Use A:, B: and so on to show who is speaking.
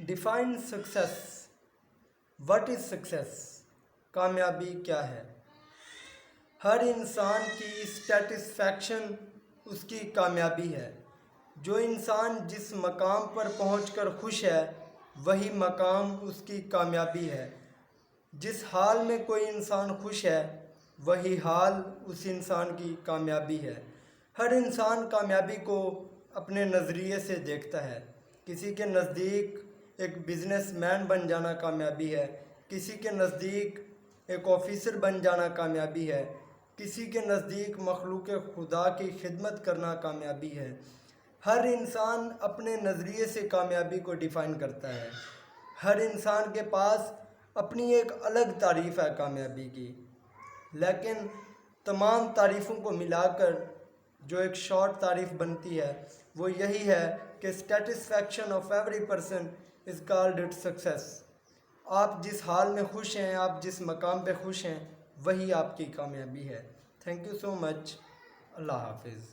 A: Define success. What is success? کامیابی کیا ہے؟ ہر انسان کی سیٹسفیکشن اس کی کامیابی ہے. جو انسان جس مقام پر پہنچ کر خوش ہے وہی مقام اس کی کامیابی ہے. جس حال میں کوئی انسان خوش ہے وہی حال اس انسان کی کامیابی ہے. ہر انسان کامیابی کو اپنے نظریے سے دیکھتا ہے. کسی کے نزدیک ایک بزنس مین بن جانا کامیابی ہے، کسی کے نزدیک ایک آفیسر بن جانا کامیابی ہے، کسی کے نزدیک مخلوق خدا کی خدمت کرنا کامیابی ہے. ہر انسان اپنے نظریے سے کامیابی کو ڈیفائن کرتا ہے. ہر انسان کے پاس اپنی ایک الگ تعریف ہے کامیابی کی، لیکن تمام تعریفوں کو ملا کر جو ایک شارٹ تعریف بنتی ہے وہ یہی ہے کہ satisfaction of every person is called it success. آپ جس حال میں خوش ہیں، آپ جس مقام پہ خوش ہیں، وہی آپ کی کامیابی ہے. تھینک یو سو مچ. اللہ حافظ.